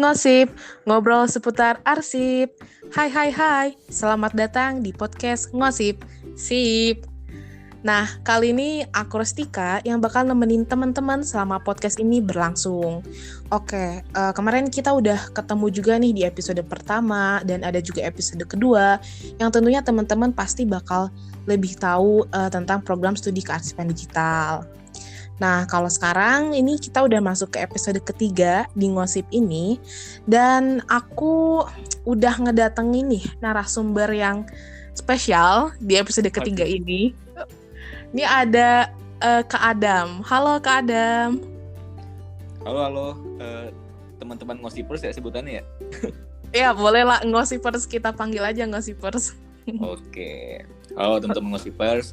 Ngosip, ngobrol seputar arsip. Hai hai hai, selamat datang di podcast Ngosip. Sip. Nah, kali ini aku Restika yang bakal nemenin teman-teman selama podcast ini berlangsung. Oke, kemarin kita udah ketemu juga nih di episode pertama dan ada juga episode kedua yang tentunya teman-teman pasti bakal lebih tahu tentang program studi kearsipan digital. Nah, kalau sekarang ini kita udah masuk ke episode ketiga di Ngosip ini, dan aku udah ngedatengin nih narasumber yang spesial di episode ketiga ini. Ini ada Kak Adam. Halo Kak Adam. Halo, teman-teman Ngosipers ya sebutannya ya? Ya, boleh lah, Ngosipers, kita panggil aja Ngosipers. Oke. Halo teman-teman Ngosipers.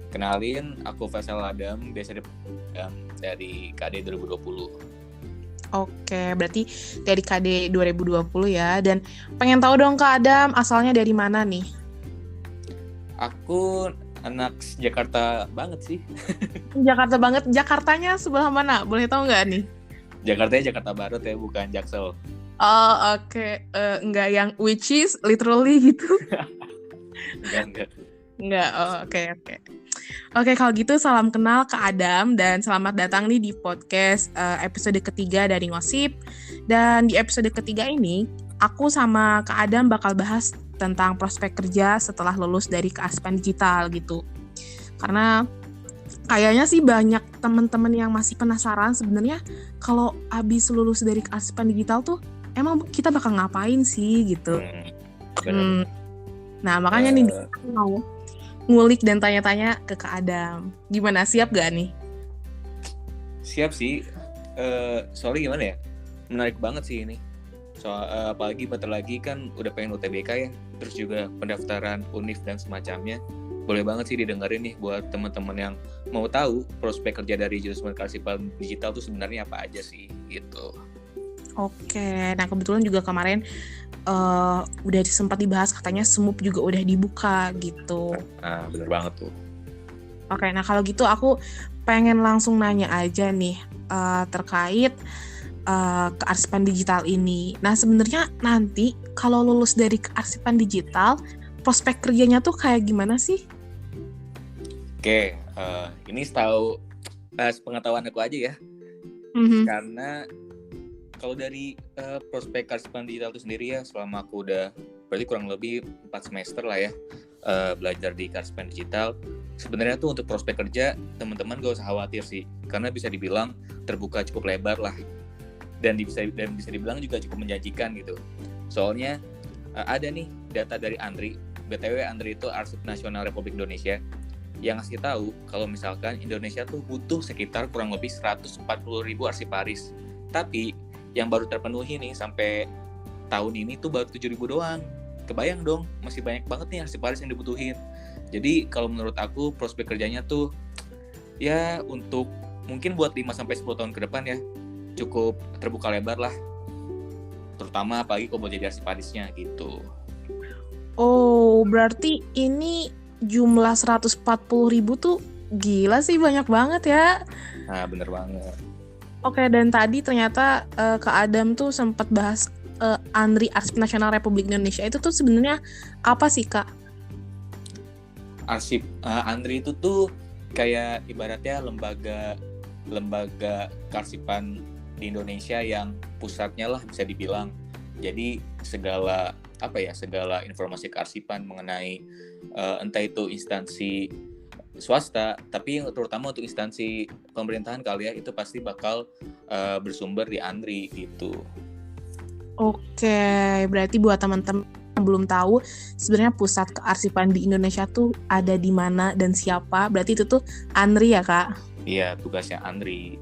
Kenalin, aku Faisal Adam, biasa dari KD 2020. Oke, berarti dari KD 2020 ya. Dan pengen tahu dong Kak Adam, asalnya dari mana nih? Aku anak Jakarta banget sih. Jakarta banget. Jakartanya sebelah mana? Boleh tahu nggak nih? Jakartanya Jakarta Barat ya, bukan Jaksel. Oh, oke. Nggak yang which is literally gitu? Enggak. Nggak, oke. Oke, kalau gitu salam kenal ke Adam dan selamat datang nih di podcast episode ketiga dari Ngosip. Dan di episode ketiga ini, aku sama Kak Adam bakal bahas tentang prospek kerja setelah lulus dari kearsipan digital gitu. Karena kayaknya sih banyak teman-teman yang masih penasaran sebenarnya kalau abis lulus dari kearsipan digital tuh emang kita bakal ngapain sih gitu. Nah, makanya nih aku mau ngulik dan tanya-tanya ke Kak Adam. Gimana, siap gak nih? Siap sih. Soalnya gimana ya? Menarik banget sih ini. Apalagi bentar lagi kan udah pengen UTBK ya. Terus juga pendaftaran UNIF dan semacamnya. Boleh banget sih didengerin nih buat teman-teman yang mau tahu prospek kerja dari jurusan kearsipan digital tuh sebenarnya apa aja sih gitu. Oke, nah kebetulan juga kemarin udah sempat dibahas, katanya SMUP juga udah dibuka gitu. Nah, bener banget tuh. Oke, nah kalau gitu aku pengen langsung nanya aja nih terkait kearsipan digital ini. Nah sebenarnya nanti kalau lulus dari kearsipan digital, prospek kerjanya tuh kayak gimana sih? Oke, ini setahu pengetahuan aku aja ya. Karena kalau dari prospek kearsipan digital itu sendiri ya, selama aku udah berarti kurang lebih 4 semester lah ya belajar di kearsipan digital, sebenarnya tuh untuk prospek kerja teman-teman gak usah khawatir sih, karena bisa dibilang terbuka cukup lebar lah, dan bisa dibilang juga cukup menjanjikan gitu. Soalnya ada nih data dari ANRI, BTW ANRI itu Arsip Nasional Republik Indonesia, yang ngasih tahu kalau misalkan Indonesia tuh butuh sekitar kurang lebih 140.000 arsiparis, tapi yang baru terpenuhi nih sampai tahun ini tuh baru 7.000 doang. Kebayang dong, masih banyak banget nih arsiparis yang dibutuhin. Jadi kalau menurut aku prospek kerjanya tuh ya untuk mungkin buat 5-10 tahun ke depan ya cukup terbuka lebar lah. Terutama apalagi kalau mau jadi arsiparisnya gitu. Oh, berarti ini jumlah 140.000 tuh gila sih, banyak banget ya. Nah, bener banget. Oke, dan tadi ternyata Kak Adam tuh sempat bahas ANRI, Arsip Nasional Republik Indonesia. Itu tuh sebenarnya apa sih, Kak? Arsip ANRI itu tuh kayak ibaratnya lembaga kearsipan di Indonesia yang pusatnya lah bisa dibilang. Jadi segala informasi kearsipan mengenai entah itu instansi swasta, tapi terutama untuk instansi pemerintahan kali ya, itu pasti bakal bersumber di ANRI gitu. Oke, berarti buat teman-teman yang belum tahu sebenarnya pusat kearsipan di Indonesia tuh ada di mana dan siapa, berarti itu tuh ANRI ya, Kak? Iya, tugasnya ANRI.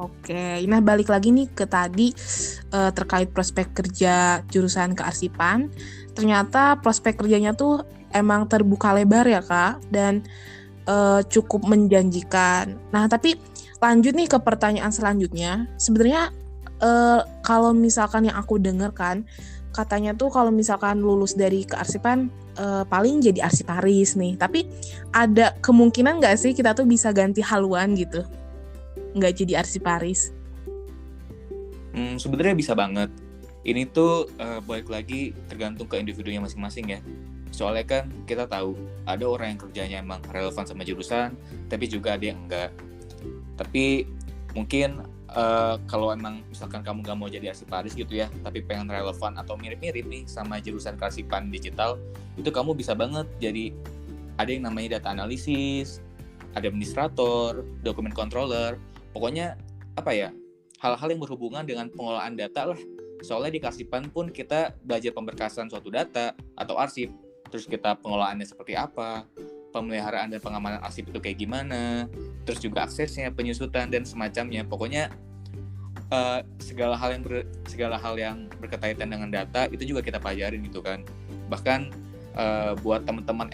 Oke, nah balik lagi nih ke tadi terkait prospek kerja jurusan kearsipan. Ternyata prospek kerjanya tuh emang terbuka lebar ya, Kak, dan cukup menjanjikan. Nah, tapi lanjut nih ke pertanyaan selanjutnya. Sebenarnya kalau misalkan yang aku dengar kan, katanya tuh kalau misalkan lulus dari kearsipan paling jadi arsiparis nih. Tapi ada kemungkinan nggak sih kita tuh bisa ganti haluan gitu? Nggak jadi arsiparis? Sebenarnya bisa banget. Ini tuh balik lagi tergantung ke individunya masing-masing ya. Soalnya kan kita tahu ada orang yang kerjanya emang relevan sama jurusan, tapi juga ada yang enggak. Tapi mungkin kalau emang misalkan kamu gak mau jadi arsiparis gitu ya, tapi pengen relevan atau mirip-mirip nih sama jurusan kearsipan digital, itu kamu bisa banget jadi ada yang namanya data analisis, ada administrator, dokumen controller, pokoknya apa ya, hal-hal yang berhubungan dengan pengelolaan data lah. Soalnya di kearsipan pun kita belajar pemberkasan suatu data atau arsip, terus kita pengelolaannya seperti apa, pemeliharaan dan pengamanan arsip itu kayak gimana, terus juga aksesnya, penyusutan dan semacamnya. Pokoknya segala hal yang berkaitan dengan data itu juga kita pelajarin gitu kan. Bahkan buat teman-teman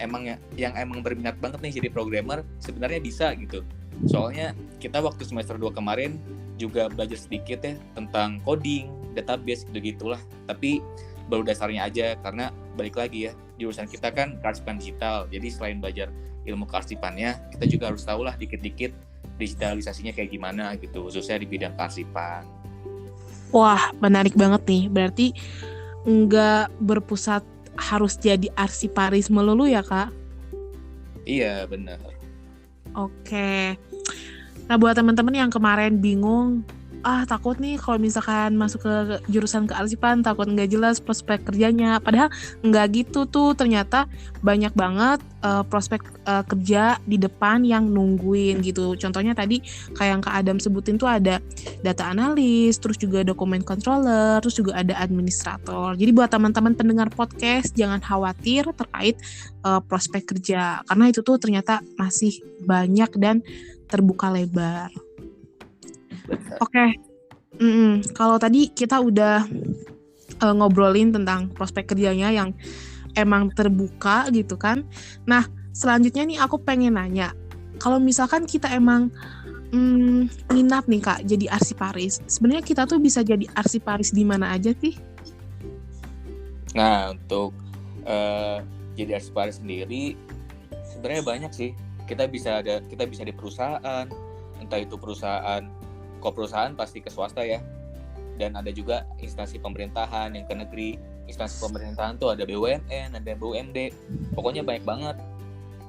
yang emang berminat banget nih jadi programmer, sebenarnya bisa gitu. Soalnya kita waktu semester 2 kemarin juga belajar sedikit ya tentang coding, database gitu-gitulah. Tapi baru dasarnya aja, karena balik lagi ya, jurusan kita kan kearsipan digital. Jadi selain belajar ilmu kearsipannya, kita juga harus tahu lah dikit-dikit digitalisasinya kayak gimana gitu, khususnya di bidang kearsipan. Wah, menarik banget nih. Berarti nggak berpusat harus jadi arsiparis melulu ya, Kak? Iya, benar. Oke. Nah, buat teman-teman yang kemarin bingung, takut nih kalau misalkan masuk ke jurusan kearsipan, takut nggak jelas prospek kerjanya. Padahal nggak gitu tuh, ternyata banyak banget prospek kerja di depan yang nungguin gitu. Contohnya tadi kayak yang Kak Adam sebutin tuh ada data analis, terus juga dokumen controller, terus juga ada administrator. Jadi buat teman-teman pendengar podcast, jangan khawatir terkait prospek kerja, karena itu tuh ternyata masih banyak dan terbuka lebar. Oke. Kalau tadi kita udah ngobrolin tentang prospek kerjanya yang emang terbuka gitu kan. Nah, selanjutnya nih aku pengen nanya, kalau misalkan kita emang minat nih Kak jadi arsiparis, sebenarnya kita tuh bisa jadi arsiparis di mana aja sih? Nah, untuk jadi arsiparis sendiri sebenarnya banyak sih. Kita bisa di perusahaan, entah itu perusahaan pasti ke swasta ya, dan ada juga instansi pemerintahan yang ke negeri. Instansi pemerintahan tuh ada BUMN, ada BUMD, pokoknya banyak banget.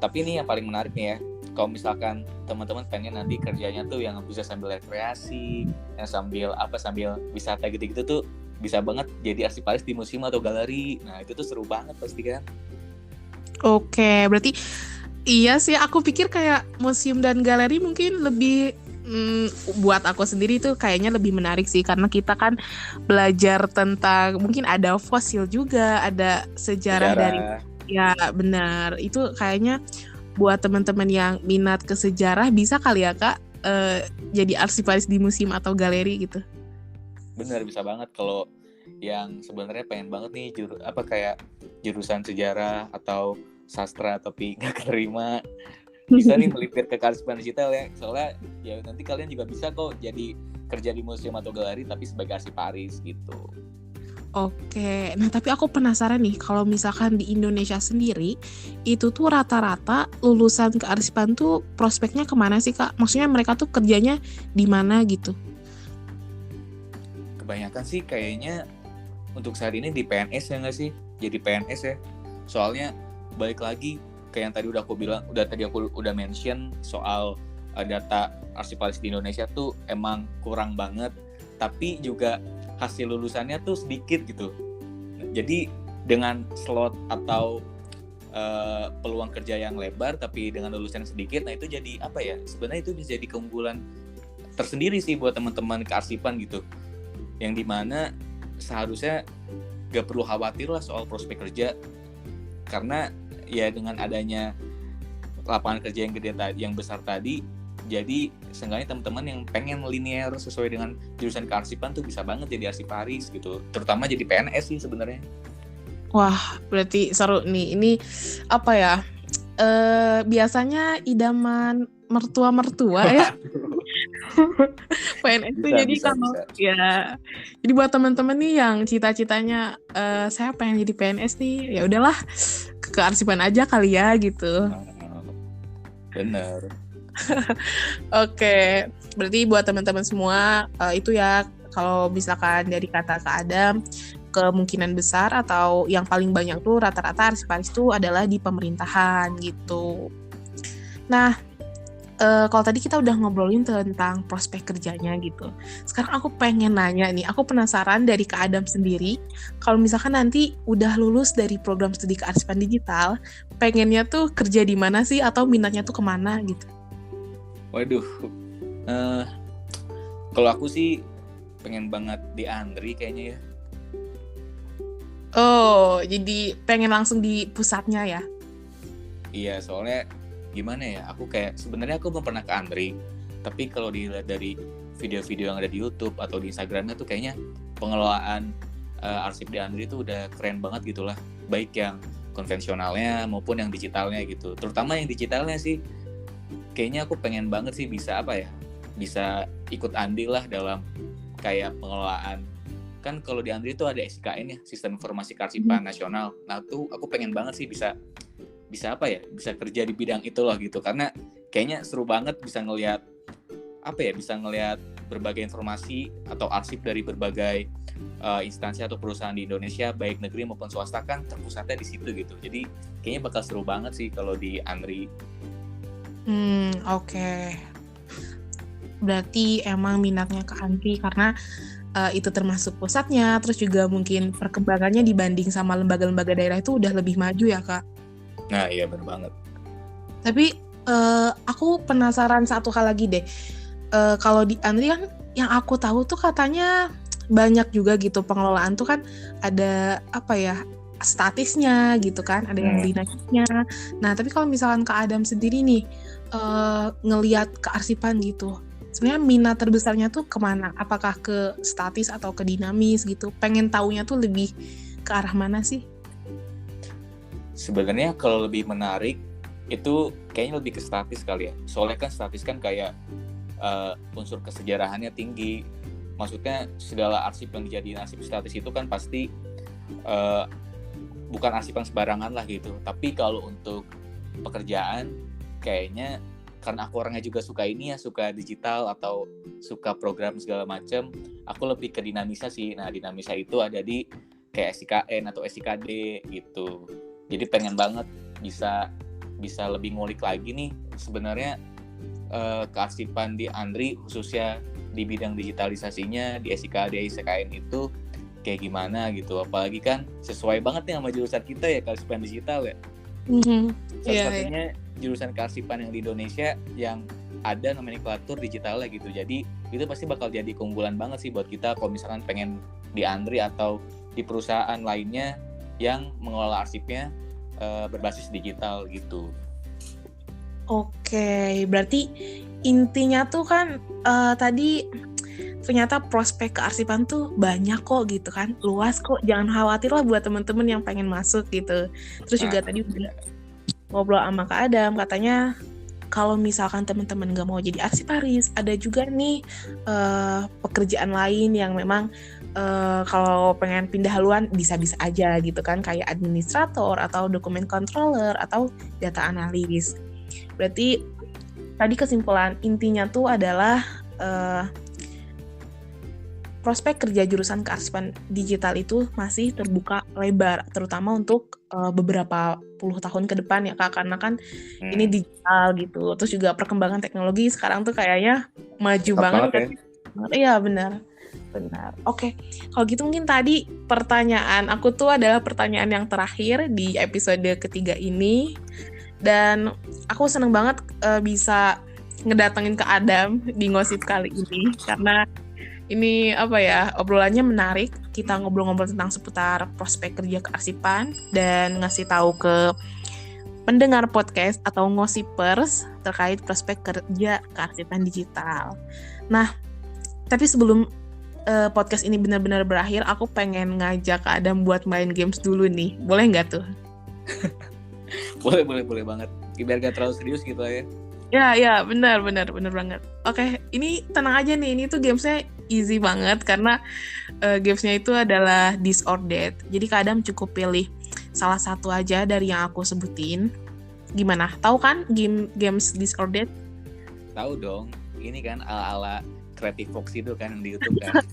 Tapi ini yang paling menarik nih ya, kalau misalkan teman-teman pengen nanti kerjanya tuh yang bisa sambil rekreasi, yang sambil wisata gitu-gitu tuh, bisa banget jadi arsiparis di museum atau galeri. Nah itu tuh seru banget pasti kan. Oke, berarti iya sih, aku pikir kayak museum dan galeri mungkin lebih buat aku sendiri tuh kayaknya lebih menarik sih, karena kita kan belajar tentang, mungkin ada fosil juga, ada sejarah. Dari ya benar, itu kayaknya buat teman-teman yang minat ke sejarah bisa kali ya Kak jadi arsiparis di museum atau galeri gitu. Benar, bisa banget. Kalau yang sebenarnya pengen banget nih kayak jurusan sejarah atau sastra tapi nggak keterima, bisa nih melipir ke kearsipan digital ya. Soalnya ya nanti kalian juga bisa kok jadi kerja di museum atau galeri tapi sebagai arsiparis gitu. Oke, nah tapi aku penasaran nih, kalau misalkan di Indonesia sendiri itu tuh rata-rata lulusan kearsipan tuh prospeknya kemana sih Kak? Maksudnya mereka tuh kerjanya di mana gitu? Kebanyakan sih kayaknya untuk saat ini di PNS ya nggak sih? Jadi PNS ya. Soalnya balik lagi kayak yang tadi aku udah mention soal data arsiparis di Indonesia tuh emang kurang banget, tapi juga hasil lulusannya tuh sedikit gitu. Jadi dengan slot atau peluang kerja yang lebar tapi dengan lulusan sedikit, nah itu jadi apa ya? Sebenarnya itu bisa jadi keunggulan tersendiri sih buat teman-teman kearsipan gitu. Yang dimana seharusnya gak perlu khawatir lah soal prospek kerja, karena ya dengan adanya lapangan kerja yang gede yang besar tadi, jadi seenggaknya teman-teman yang pengen linear sesuai dengan jurusan kearsipan tuh bisa banget jadi arsiparis gitu, terutama jadi PNS sih sebenarnya. Wah, berarti seru nih. Ini apa ya, biasanya idaman mertua ya. PNS itu jadi kalau ya, jadi buat teman-teman nih yang cita-citanya saya pengen jadi PNS nih, ya udahlah ke kearsipan aja kali ya gitu. Bener. Oke, berarti buat teman-teman semua itu ya, Kalau misalkan dari kata Kak Adam, kemungkinan besar atau yang paling banyak tuh rata-rata arsiparis tuh adalah di pemerintahan gitu. Nah, kalau tadi kita udah ngobrolin tentang prospek kerjanya gitu. Sekarang aku pengen nanya nih, aku penasaran dari Kak Adam sendiri, kalau misalkan nanti udah lulus dari program studi kearsipan digital, pengennya tuh kerja di mana sih atau minatnya tuh kemana gitu? Waduh, kalau aku sih pengen banget di Andri kayaknya ya. Oh, jadi pengen langsung di pusatnya ya? Iya, soalnya gimana ya, aku kayak sebenarnya aku belum pernah ke Andri, tapi kalau dilihat dari video-video yang ada di YouTube atau di Instagramnya tuh kayaknya pengelolaan arsip di Andri tuh udah keren banget gitulah, baik yang konvensionalnya maupun yang digitalnya gitu. Terutama yang digitalnya sih kayaknya aku pengen banget sih bisa bisa ikut andil lah dalam kayak pengelolaan. Kan kalau di Andri itu ada SIKN ya, Sistem Informasi Kearsipan Nasional. Nah tuh aku pengen banget sih bisa kerja di bidang itu loh gitu, karena kayaknya seru banget bisa ngelihat berbagai informasi atau arsip dari berbagai instansi atau perusahaan di Indonesia, baik negeri maupun swasta, kan terpusatnya di situ gitu. Jadi kayaknya bakal seru banget sih kalau di Andri. Oke. Berarti emang minatnya ke Andri karena itu termasuk pusatnya, terus juga mungkin perkembangannya dibanding sama lembaga-lembaga daerah itu udah lebih maju ya, Kak? Nah iya benar banget. Tapi aku penasaran satu hal lagi deh. Kalau di Andri kan yang aku tahu tuh katanya banyak juga gitu pengelolaan tuh kan ada statisnya gitu kan, ada yang dinamiknya. Nah tapi kalau misalkan Kak Adam sendiri nih ngelihat kearsipan gitu, sebenarnya minat terbesarnya tuh kemana? Apakah ke statis atau ke dinamis gitu? Pengen taunya tuh lebih ke arah mana sih? Sebenarnya kalau lebih menarik itu kayaknya lebih ke statis kali ya. Soalnya kan statis kan kayak unsur kesejarahannya tinggi. Maksudnya segala arsip yang dijadiin arsip statis itu kan pasti bukan arsipan sembarangan lah gitu. Tapi kalau untuk pekerjaan kayaknya karena aku orangnya juga suka suka digital atau suka program segala macam, aku lebih ke dinamisa sih. Nah dinamisa itu ada di kayak SIKN atau SIKD gitu. Jadi pengen banget bisa lebih ngulik lagi nih sebenarnya kearsipan di Andri, khususnya di bidang digitalisasinya di SIKD, SIKN itu kayak gimana gitu. Apalagi kan sesuai banget nih sama jurusan kita ya, kearsipan digital ya. Satu-satunya jurusan kearsipan yang di Indonesia yang ada nomenklatur digitalnya gitu. Jadi itu pasti bakal jadi keunggulan banget sih buat kita kalau misalkan pengen di Andri atau di perusahaan lainnya yang mengelola arsipnya berbasis digital gitu. Oke, berarti intinya tuh kan tadi ternyata prospek kearsipan tuh banyak kok gitu kan, luas kok, jangan khawatir lah buat teman-teman yang pengen masuk gitu. Terus juga tadi udah ngobrol sama Kak Adam, katanya kalau misalkan teman-teman gak mau jadi arsiparis, ada juga nih pekerjaan lain yang memang kalau pengen pindah haluan bisa-bisa aja gitu kan, kayak administrator atau dokumen controller atau data analis. Berarti tadi kesimpulan intinya tuh adalah prospek kerja jurusan kearsipan digital itu masih terbuka lebar, terutama untuk beberapa puluh tahun ke depan ya Kak, karena kan ini digital gitu. Terus juga perkembangan teknologi sekarang tuh kayaknya maju banget kan. Iya benar. Oke, kalau gitu mungkin tadi pertanyaan aku tuh adalah pertanyaan yang terakhir di episode ketiga ini. Dan aku seneng banget bisa ngedatengin Kak Adam di Ngosip kali ini, karena ini obrolannya menarik. Kita ngobrol-ngobrol tentang seputar prospek kerja kearsipan dan ngasih tahu ke pendengar podcast atau ngosipers terkait prospek kerja kearsipan digital. Nah, tapi sebelum podcast ini benar-benar berakhir, aku pengen ngajak Kak Adam buat main games dulu nih. Boleh nggak tuh? Boleh banget. Biar gak terlalu serius gitu ya. Ya, benar banget. Oke, ini tenang aja nih, ini tuh gamesnya easy banget karena gamesnya itu adalah This or That. Jadi Kak Adam cukup pilih salah satu aja dari yang aku sebutin. Gimana? Tahu kan games This or That? Tahu dong. Ini kan ala-ala Creative Fox itu kan yang di YouTube kan.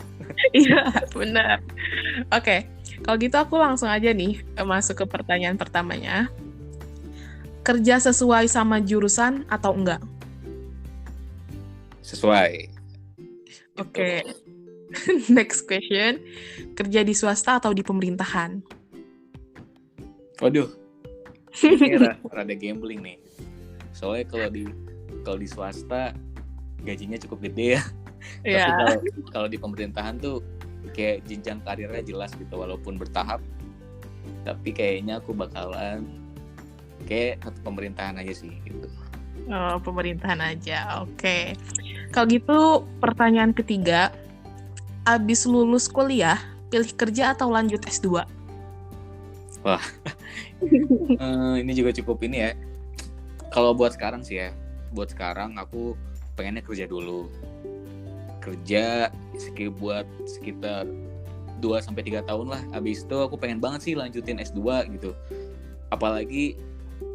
Iya, benar. Oke, kalau gitu aku langsung aja nih masuk ke pertanyaan pertamanya. Kerja sesuai sama jurusan atau enggak? Sesuai. Oke. Next question. Kerja di swasta atau di pemerintahan? Waduh. Ini rada gambling nih. Soalnya kalau di swasta gajinya cukup gede ya. Yeah. Tapi kalau di pemerintahan tuh kayak jenjang karirnya jelas gitu, walaupun bertahap. Tapi kayaknya aku bakalan kayak satu pemerintahan aja sih gitu. Oh, pemerintahan aja. Oke. Kalau gitu pertanyaan ketiga, abis lulus kuliah, pilih kerja atau lanjut S2? Wah, ini juga cukup ini ya. Kalau buat sekarang sih ya, buat sekarang aku pengennya kerja dulu. Kerja buat sekitar 2-3 tahun lah. Abis itu aku pengen banget sih lanjutin S2 gitu. Apalagi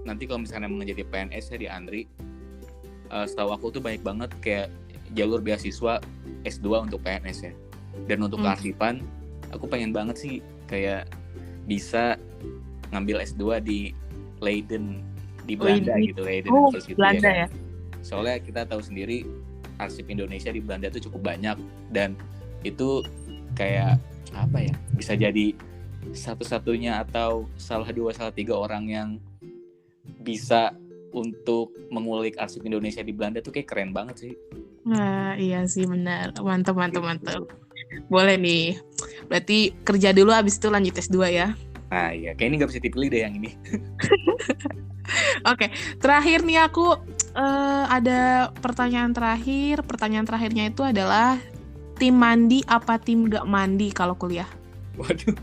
nanti kalau misalnya mau jadi PNS ya di ANRI, setahu aku tuh banyak banget kayak jalur beasiswa S2 untuk PNS ya. Dan untuk kearsipan, aku pengen banget sih kayak bisa ngambil S2 di Leiden di Belanda gitu, Leiden University Belanda ya. Soalnya kita tahu sendiri arsip Indonesia di Belanda tuh cukup banyak, dan itu kayak apa ya, bisa jadi satu-satunya atau salah 2 salah 3 orang yang bisa untuk mengulik arsip Indonesia di Belanda tuh kayak keren banget sih. Nah, iya sih benar. Mantap. Boleh nih. Berarti kerja dulu abis itu lanjut S2 ya. Nah iya, kayak ini gak bisa dipilih deh yang ini. Oke, terakhir nih aku ada pertanyaan terakhir. Pertanyaan terakhirnya itu adalah tim mandi apa tim gak mandi kalau kuliah? Waduh,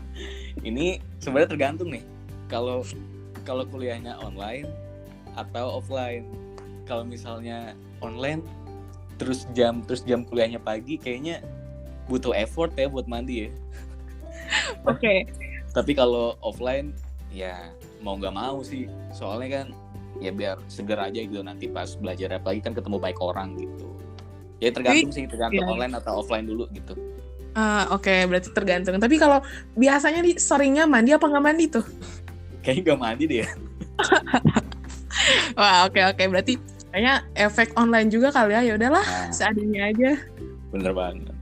ini sebenarnya tergantung nih. Kalau kuliahnya online atau offline. Kalau misalnya online terus jam kuliahnya pagi, kayaknya butuh effort ya buat mandi ya. Oke. Tapi kalau offline ya mau nggak mau sih, soalnya kan ya biar seger aja gitu nanti pas belajar, apalagi kan ketemu baik orang gitu. Ya tergantung online atau offline dulu gitu. Oke, berarti tergantung. Tapi kalau biasanya nih seringnya mandi apa nggak mandi tuh? Kayaknya nggak mandi deh ya. Wah, oke. Berarti kayaknya efek online juga kali ya. Ya udahlah, seadanya aja. Bener banget.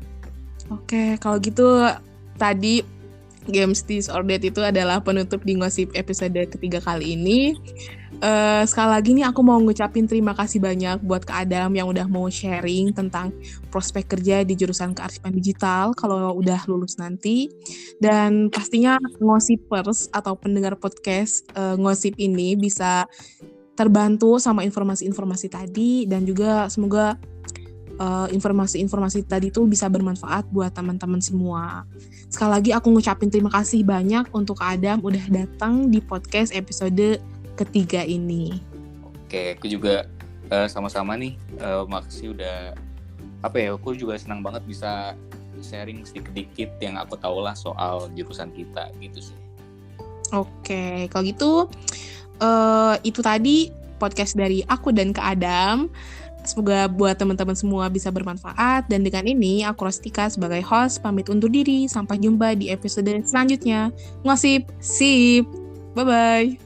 Oke, kalau gitu tadi Games This or That itu adalah penutup di Ngosip episode ketiga kali ini. Sekali lagi nih aku mau ngucapin terima kasih banyak buat Kak Adam yang udah mau sharing tentang prospek kerja di jurusan kearsipan digital kalau udah lulus nanti. Dan pastinya Ngosipers atau pendengar podcast Ngosip ini bisa terbantu sama informasi-informasi tadi, dan juga semoga informasi-informasi tadi tuh bisa bermanfaat buat teman-teman semua. Sekali lagi aku ngucapin terima kasih banyak untuk Kak Adam udah datang di podcast episode ketiga ini. Oke, aku juga sama-sama nih, makasih udah aku juga senang banget bisa sharing sedikit-sedikit yang aku tahu lah soal jurusan kita gitu sih. Oke, kalau gitu itu tadi podcast dari aku dan Kak Adam. Semoga buat teman-teman semua bisa bermanfaat. Dan dengan ini, aku Rostika sebagai host pamit undur diri. Sampai jumpa di episode selanjutnya. Ngosip, sip. Bye-bye.